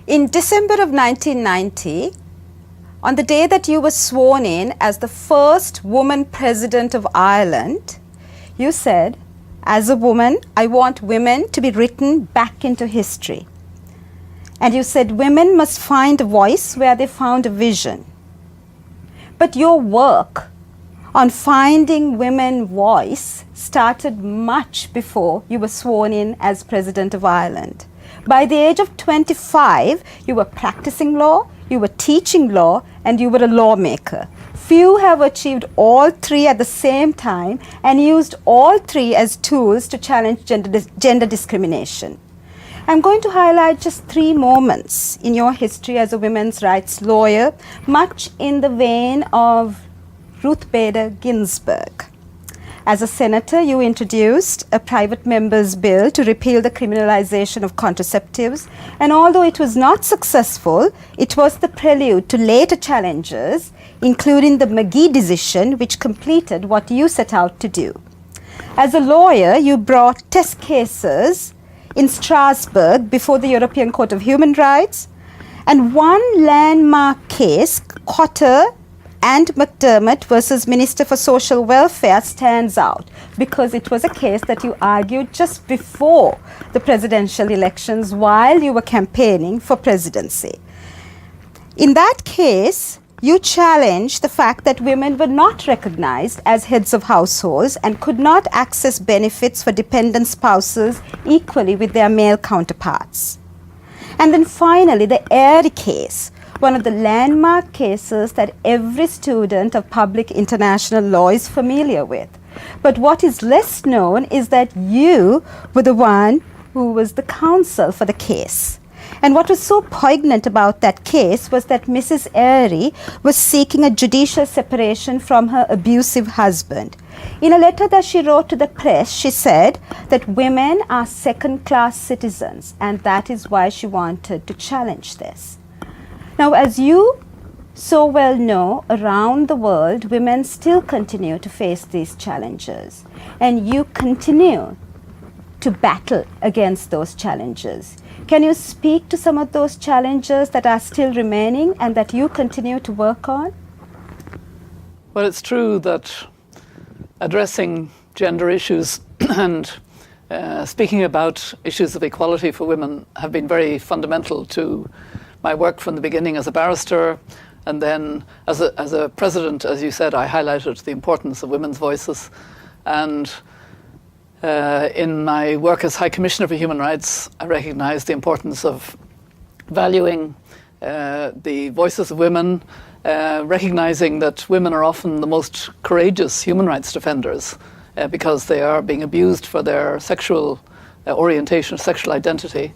In December of 1990, on the day that you were sworn in as the first woman president of Ireland, you said, as a woman, I want women to be written back into history. And you said women must find a voice where they found a vision. But your work on finding women's voice started much before you were sworn in as President of Ireland. By the age of 25, you were practicing law, you were teaching law, and you were a lawmaker. Few have achieved all three at the same time and used all three as tools to challenge gender discrimination. I'm going to highlight just 3 moments in your history as a women's rights lawyer, much in the vein of Ruth Bader Ginsburg. As a senator, you introduced a private member's bill to repeal the criminalization of contraceptives, and although it was not successful, it was the prelude to later challenges, including the McGee decision, which completed what you set out to do. As a lawyer, you brought test cases in Strasbourg before the European Court of Human Rights, and one landmark case, Cotter and McDermott versus Minister for Social Welfare, stands out because it was a case that you argued just before the presidential elections while you were campaigning for presidency. In that case, you challenged the fact that women were not recognized as heads of households and could not access benefits for dependent spouses equally with their male counterparts. And then finally, the Airy case, one of the landmark cases that every student of public international law is familiar with. But what is less known is that you were the one who was the counsel for the case. And what was so poignant about that case was that Mrs. Airy was seeking a judicial separation from her abusive husband. In a letter that she wrote to the press, she said that women are second-class citizens, and that is why she wanted to challenge this. Now, as you so well know, around the world, women still continue to face these challenges, and you continue to battle against those challenges. Can you speak to some of those challenges that are still remaining and that you continue to work on? Well, it's true that addressing gender issues and speaking about issues of equality for women have been very fundamental to my work from the beginning as a barrister, and then as a president, as you said, I highlighted the importance of women's voices. And in my work as High Commissioner for Human Rights, I recognise the importance of valuing the voices of women, recognising that women are often the most courageous human rights defenders because they are being abused for their sexual orientation, sexual identity.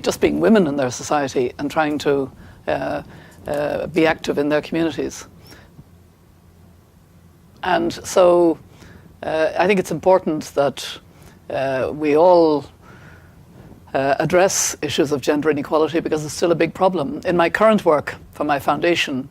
Just being women in their society and trying to be active in their communities. And so I think it's important that we all address issues of gender inequality because it's still a big problem. In my current work for my foundation,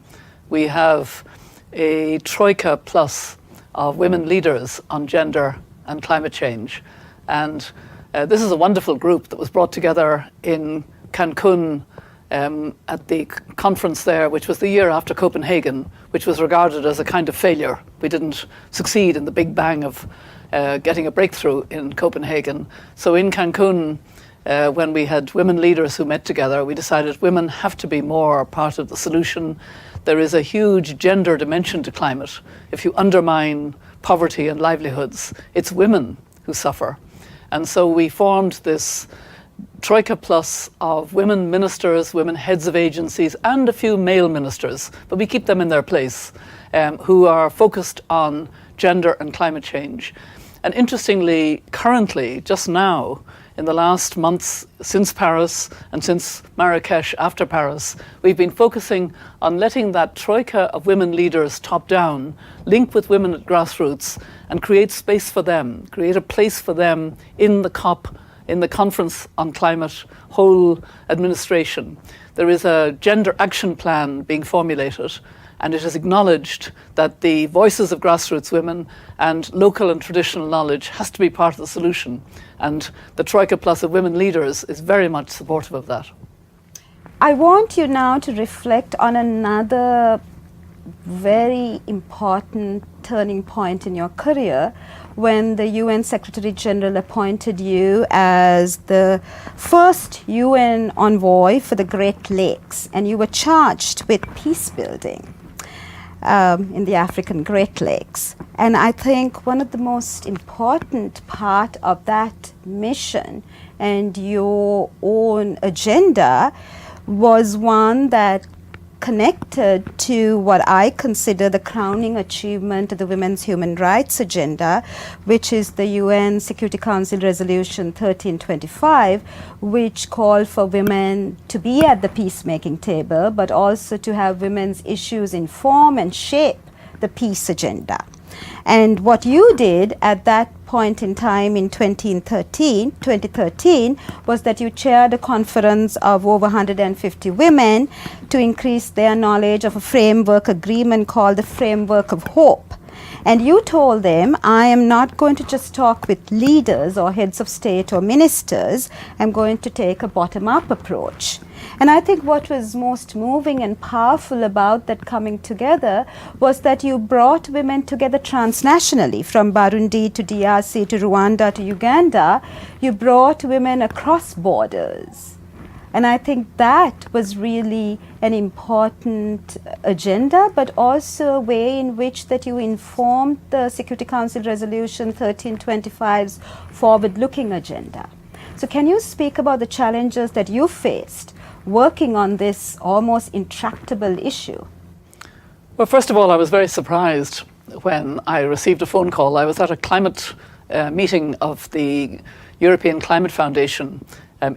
we have a troika plus of women leaders on gender and climate change. And this is a wonderful group that was brought together in Cancun at the conference there, which was the year after Copenhagen, which was regarded as a kind of failure. We didn't succeed in the big bang of getting a breakthrough in Copenhagen. So in Cancun, when we had women leaders who met together, we decided women have to be more part of the solution. There is a huge gender dimension to climate. If you undermine poverty and livelihoods, it's women who suffer. And so we formed this troika plus of women ministers, women heads of agencies, and a few male ministers, but we keep them in their place, who are focused on gender and climate change. And interestingly, currently, just now, in the last months since Paris and since Marrakesh after Paris, we've been focusing on letting that troika of women leaders top down link with women at grassroots and create space for them, create a place for them in the COP, in the Conference on Climate whole administration. There is a gender action plan being formulated, and it is acknowledged that the voices of grassroots women and local and traditional knowledge has to be part of the solution. And the Troika Plus of women leaders is very much supportive of that. I want you now to reflect on another very important turning point in your career when the UN Secretary-General appointed you as the first UN envoy for the Great Lakes, and you were charged with peace building in the African Great Lakes. And I think one of the most important part of that mission and your own agenda was one that connected to what I consider the crowning achievement of the Women's Human Rights Agenda, which is the UN Security Council Resolution 1325, which called for women to be at the peacemaking table, but also to have women's issues inform and shape the peace agenda. And what you did at that point in time in 2013 was that you chaired a conference of over 150 women to increase their knowledge of a framework agreement called the Framework of Hope. And you told them, I am not going to just talk with leaders or heads of state or ministers, I'm going to take a bottom-up approach. And I think what was most moving and powerful about that coming together was that you brought women together transnationally, from Burundi to DRC to Rwanda to Uganda. You brought women across borders. And I think that was really an important agenda, but also a way in which that you informed the Security Council Resolution 1325's forward-looking agenda. So can you speak about the challenges that you faced working on this almost intractable issue? Well, first of all, I was very surprised when I received a phone call. I was at a climate meeting of the European Climate Foundation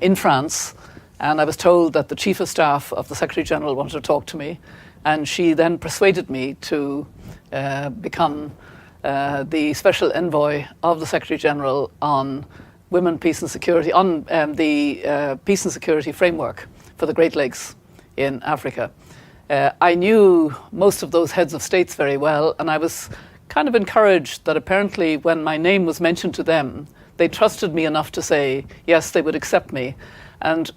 in France, and I was told that the Chief of Staff of the Secretary-General wanted to talk to me, and she then persuaded me to become the Special Envoy of the Secretary-General on women, peace and security, on the peace and security framework for the Great Lakes in Africa. I knew most of those heads of states very well, and I was kind of encouraged that apparently when my name was mentioned to them, they trusted me enough to say, yes, they would accept me. And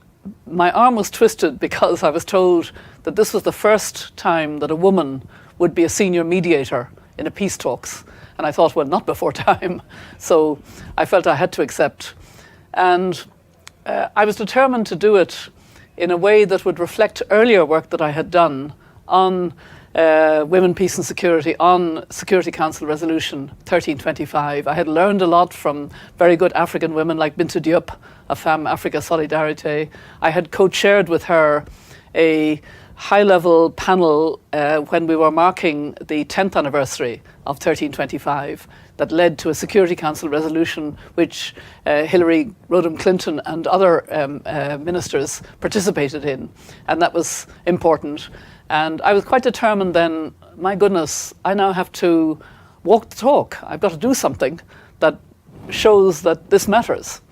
my arm was twisted because I was told that this was the first time that a woman would be a senior mediator in a peace talks. And I thought, well, not before time. So I felt I had to accept. And I was determined to do it in a way that would reflect earlier work that I had done on women, peace and security, on Security Council Resolution 1325. I had learned a lot from very good African women like Binta Diop of Femme Africa Solidarité. I had co-chaired with her a high-level panel when we were marking the 10th anniversary of 1325 that led to a Security Council resolution which Hillary Rodham Clinton and other ministers participated in. And that was important. And I was quite determined then, my goodness, I now have to walk the talk. I've got to do something that shows that this matters.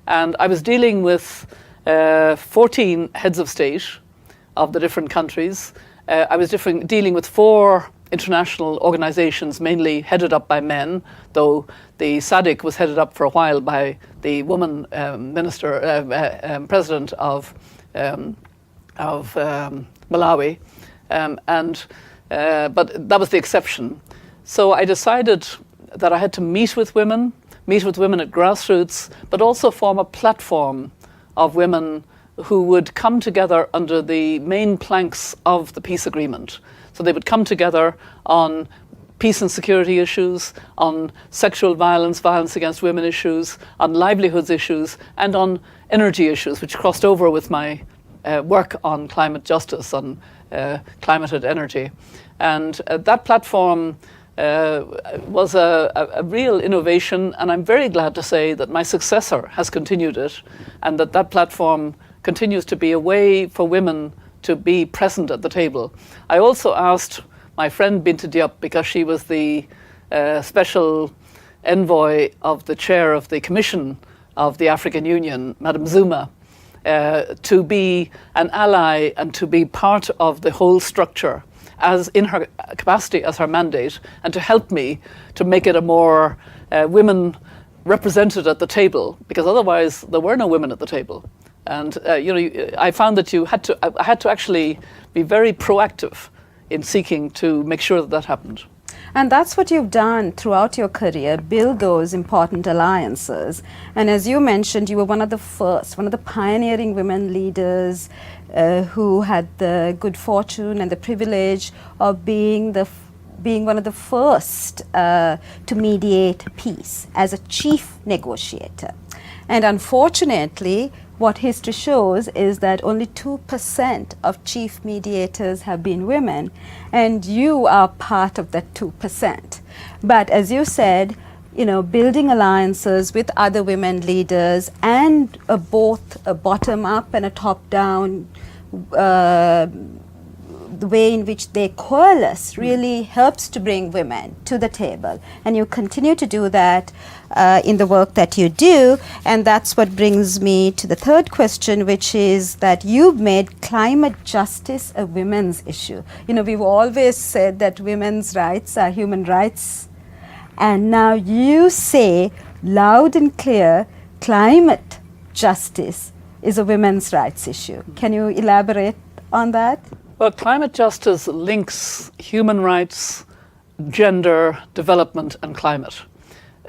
And I was dealing with 14 heads of state of the different countries. I was dealing with 4 international organizations, mainly headed up by men, though the SADC was headed up for a while by the woman president of Malawi. But that was the exception. So I decided that I had to meet with women at grassroots, but also form a platform of women who would come together under the main planks of the peace agreement. So they would come together on peace and security issues, on sexual violence, violence against women issues, on livelihoods issues, and on energy issues, which crossed over with my work on climate justice, on climate and energy. And that platform was a real innovation, and I'm very glad to say that my successor has continued it, and that platform continues to be a way for women to be present at the table. I also asked my friend Binta Diop, because she was the special envoy of the chair of the Commission of the African Union, Madam Zuma, to be an ally and to be part of the whole structure as in her capacity as her mandate, and to help me to make it a more women represented at the table, because otherwise there were no women at the table. And I found that I had to actually be very proactive in seeking to make sure that that happened. And that's what you've done throughout your career, build those important alliances. And as you mentioned, you were one of the first, one of the pioneering women leaders who had the good fortune and the privilege of being one of the first to mediate peace as a chief negotiator. And unfortunately, what history shows is that only 2% of chief mediators have been women, and you are part of that 2%. But as you said, building alliances with other women leaders and both a bottom-up and a top-down the way in which they coalesce really helps to bring women to the table. And you continue to do that in the work that you do. And that's what brings me to the third question, which is that you've made climate justice a women's issue. We've always said that women's rights are human rights. And now you say loud and clear, climate justice is a women's rights issue. Can you elaborate on that? Well, climate justice links human rights, gender, development, and climate.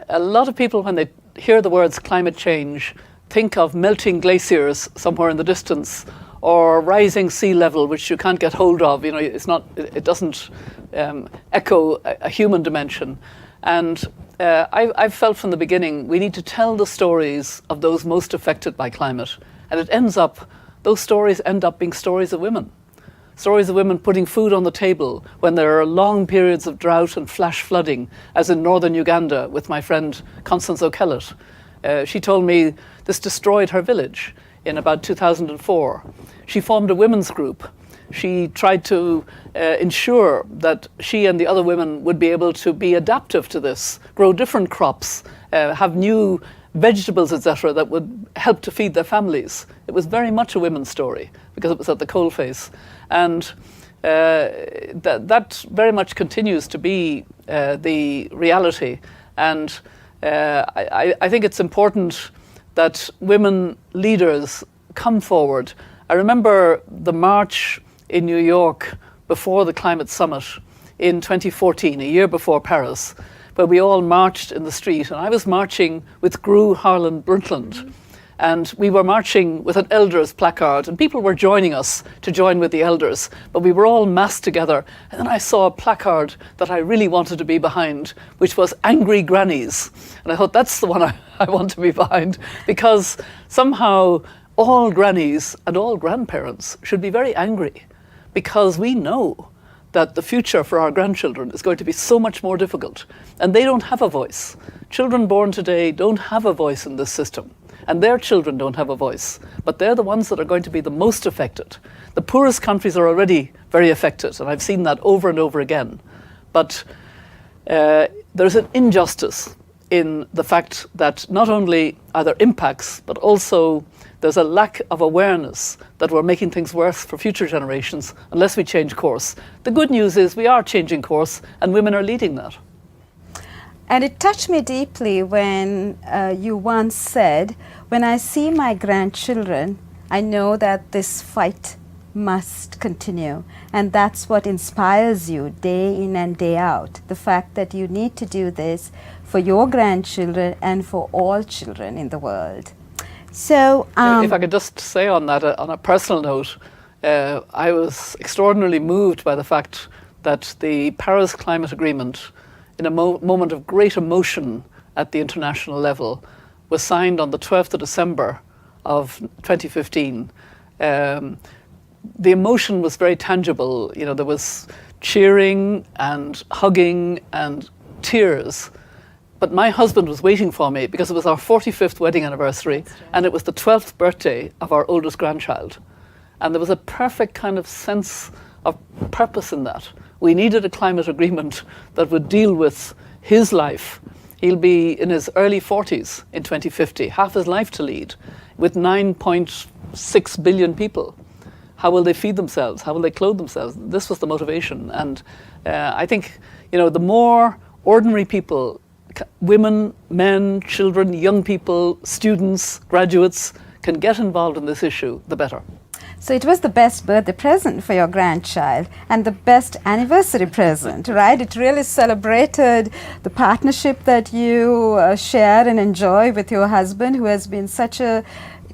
A lot of people, when they hear the words climate change, think of melting glaciers somewhere in the distance or rising sea level, which you can't get hold of. It doesn't echo a human dimension. And I've felt from the beginning we need to tell the stories of those most affected by climate. And those stories end up being stories of women. Stories of women putting food on the table when there are long periods of drought and flash flooding, as in northern Uganda with my friend Constance O'Kellett. She told me this destroyed her village in about 2004. She formed a women's group. She tried to ensure that she and the other women would be able to be adaptive to this, grow different crops, have new vegetables, etc., that would help to feed their families. It was very much a women's story because it was at the coalface. And that very much continues to be the reality. And I think it's important that women leaders come forward. I remember the march in New York before the climate summit in 2014, a year before Paris, where we all marched in the street. And I was marching with Gru Harlan Brundtland. And we were marching with an elders placard, and people were joining us to join with the elders, but we were all massed together. And then I saw a placard that I really wanted to be behind, which was Angry Grannies. And I thought, that's the one I want to be behind, because somehow all grannies and all grandparents should be very angry, because we know that the future for our grandchildren is going to be so much more difficult, and they don't have a voice. Children born today don't have a voice in this system. And their children don't have a voice, but they're the ones that are going to be the most affected. The poorest countries are already very affected, and I've seen that over and over again. But there's an injustice in the fact that not only are there impacts, but also there's a lack of awareness that we're making things worse for future generations unless we change course. The good news is we are changing course, and women are leading that. And it touched me deeply when you once said, when I see my grandchildren, I know that this fight must continue. And that's what inspires you day in and day out. The fact that you need to do this for your grandchildren and for all children in the world. So, if I could just say on that, on a personal note, I was extraordinarily moved by the fact that the Paris Climate Agreement, in a moment of great emotion at the international level, was signed on the 12th of December of 2015. The emotion was very tangible. There was cheering and hugging and tears. But my husband was waiting for me because it was our 45th wedding anniversary, and it was the 12th birthday of our oldest grandchild. And there was a perfect kind of sense of purpose in that. We needed a climate agreement that would deal with his life. He'll be in his early 40s in 2050, half his life to lead, with 9.6 billion people. How will they feed themselves? How will they clothe themselves? This was the motivation. And I think, the more ordinary people, women, men, children, young people, students, graduates, can get involved in this issue, the better. So it was the best birthday present for your grandchild and the best anniversary present, right? It really celebrated the partnership that you share and enjoy with your husband, who has been such a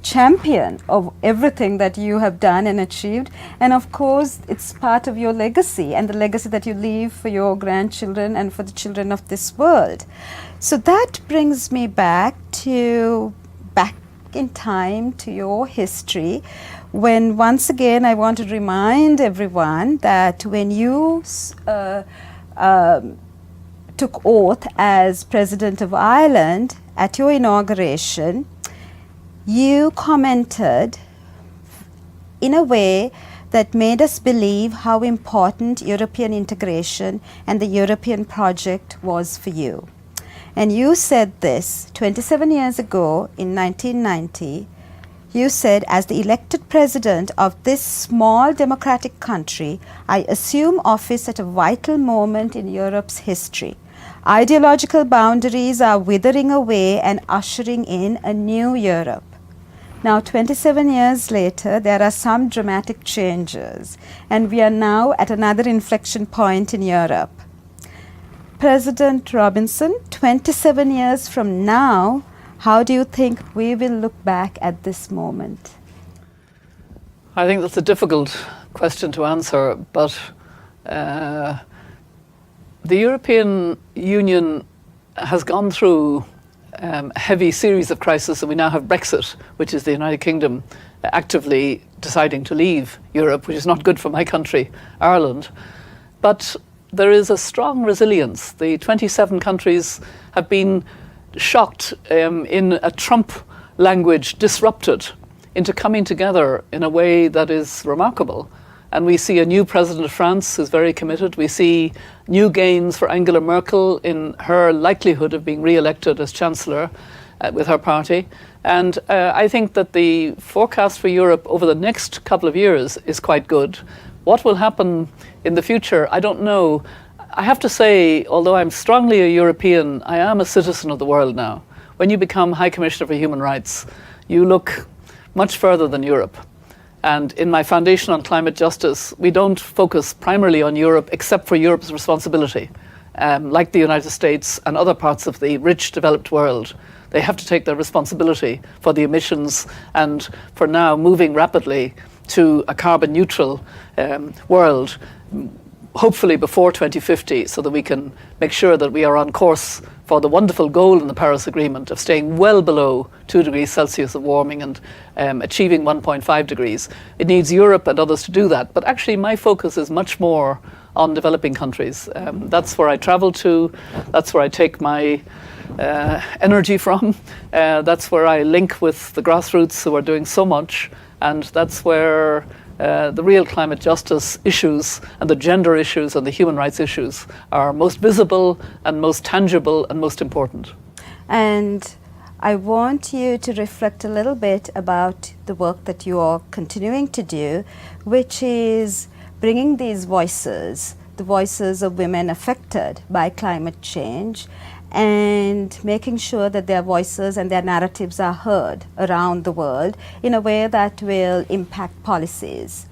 champion of everything that you have done and achieved. And of course, it's part of your legacy and the legacy that you leave for your grandchildren and for the children of this world. So that brings me back in time to your history, when once again I want to remind everyone that when you took oath as President of Ireland at your inauguration, you commented in a way that made us believe how important European integration and the European project was for you. And you said this 27 years ago in 1990. You said, as the elected president of this small democratic country, I assume office at a vital moment in Europe's history. Ideological boundaries are withering away and ushering in a new Europe. Now, 27 years later, there are some dramatic changes, and we are now at another inflection point in Europe. President Robinson, 27 years from now, how do you think we will look back at this moment? I think that's a difficult question to answer, but the European Union has gone through a heavy series of crises, and we now have Brexit, which is the United Kingdom actively deciding to leave Europe, which is not good for my country, Ireland. But there is a strong resilience. The 27 countries have been shocked in a Trump language, disrupted into coming together in a way that is remarkable. And we see a new president of France who's very committed. We see new gains for Angela Merkel in her likelihood of being re-elected as chancellor with her party. And I think that the forecast for Europe over the next couple of years is quite good. What will happen in the future, I don't know. I have to say, although I'm strongly a European, I am a citizen of the world now. When you become High Commissioner for Human Rights, you look much further than Europe. And in my Foundation on Climate Justice, we don't focus primarily on Europe except for Europe's responsibility. Like the United States and other parts of the rich developed world, they have to take their responsibility for the emissions and for now moving rapidly to a carbon neutral world, hopefully before 2050, so that we can make sure that we are on course for the wonderful goal in the Paris Agreement of staying well below 2 degrees Celsius of warming and achieving 1.5 degrees. It needs Europe and others to do that. But actually my focus is much more on developing countries. That's where I travel to, that's where I take my energy from, that's where I link with the grassroots who are doing so much, and that's where the real climate justice issues and the gender issues and the human rights issues are most visible and most tangible and most important. And I want you to reflect a little bit about the work that you are continuing to do, which is bringing these voices, the voices of women affected by climate change, and making sure that their voices and their narratives are heard around the world in a way that will impact policies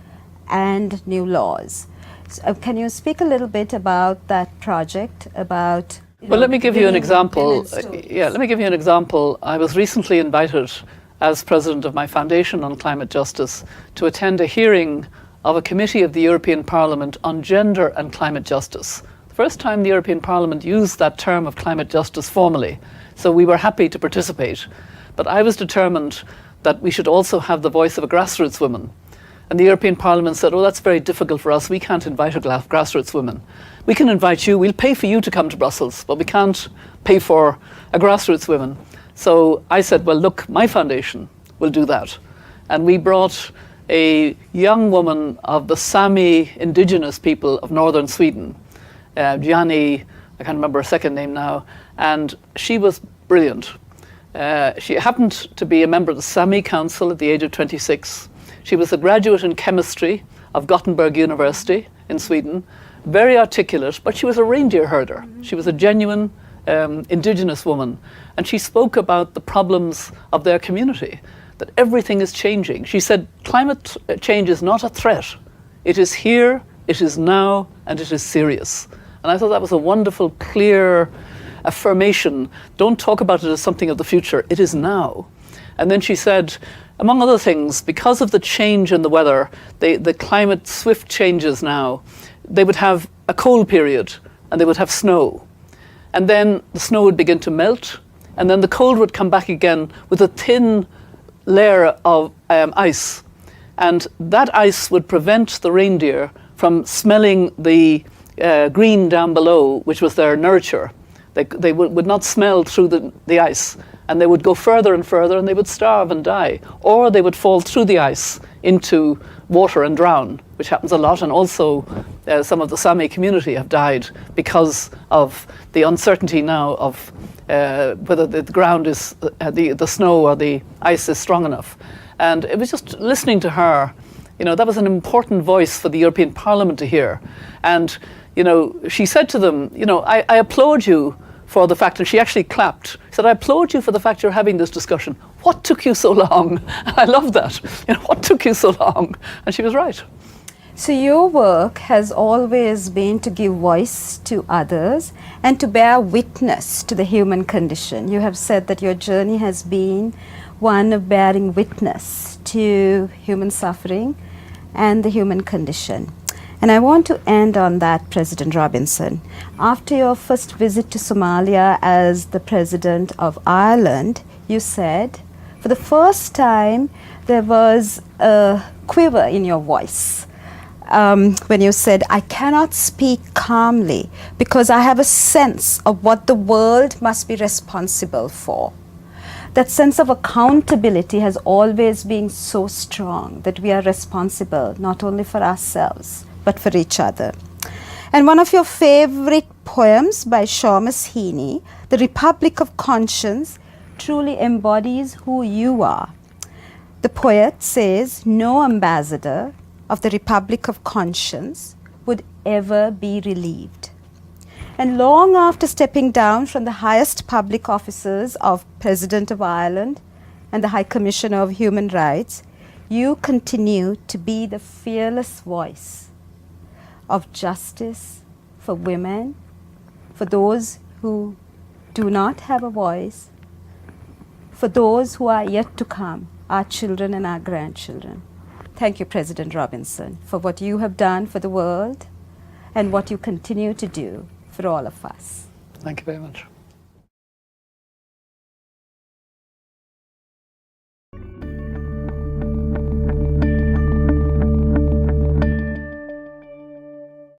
and new laws. So, can you speak a little bit about that project, about... Well, let me give you an example. Let me give you an example. I was recently invited as president of my Foundation on Climate Justice to attend a hearing of a committee of the European Parliament on gender and climate justice. First time the European Parliament used that term of climate justice formally, so we were happy to participate. But I was determined that we should also have the voice of a grassroots woman. And the European Parliament said, oh, that's very difficult for us, we can't invite a grassroots woman. We can invite you, we'll pay for you to come to Brussels, but we can't pay for a grassroots woman. So I said, well, look, my foundation will do that. And we brought a young woman of the Sami indigenous people of northern Sweden, Gianni, I can't remember her second name now, and she was brilliant. She happened to be a member of the Sami Council at the age of 26. She was a graduate in chemistry of Gothenburg University in Sweden, very articulate, but she was a reindeer herder. She was a genuine indigenous woman, and she spoke about the problems of their community. that everything is changing. She said climate change is not a threat. It is here, it is now, and it is serious. And I thought that was a wonderful, clear affirmation. Don't talk about it as something of the future. It is now. And then she said, among other things, because of the change in the weather, the climate swift changes now, they would have a cold period and they would have snow. And then the snow would begin to melt, and then the cold would come back again with a thin layer of ice. And that ice would prevent the reindeer from smelling the green down below, which was their nurture. They would not smell through the ice, and they would go further and further, and they would starve and die. Or they would fall through the ice into water and drown, which happens a lot. And also some of the Sami community have died because of the uncertainty now of whether the ground is, the snow or the ice is strong enough. And it was just listening to her, you know, that was an important voice for the European Parliament to hear. And, you know, she said to them, you know, I applaud you for the fact, and she actually clapped, she said, I applaud you for the fact you're having this discussion. What took you so long? I love that. You know, what took you so long? And she was right. So your work has always been to give voice to others and to bear witness to the human condition. You have said that your journey has been one of bearing witness to human suffering and the human condition. And I want to end on that, President Robinson. After your first visit to Somalia as the President of Ireland, you said, for the first time, there was a quiver in your voice when you said, I cannot speak calmly because I have a sense of what the world must be responsible for. That sense of accountability has always been so strong that we are responsible not only for ourselves, but for each other. And one of your favorite poems by Seamus Heaney, The Republic of Conscience, truly embodies who you are. The poet says, no ambassador of the Republic of Conscience would ever be relieved. And long after stepping down from the highest public offices of President of Ireland and the High Commissioner of Human Rights, you continue to be the fearless voice of justice for women, for those who do not have a voice, for those who are yet to come, our children and our grandchildren. Thank you, President Robinson, for what you have done for the world and what you continue to do for all of us. Thank you very much.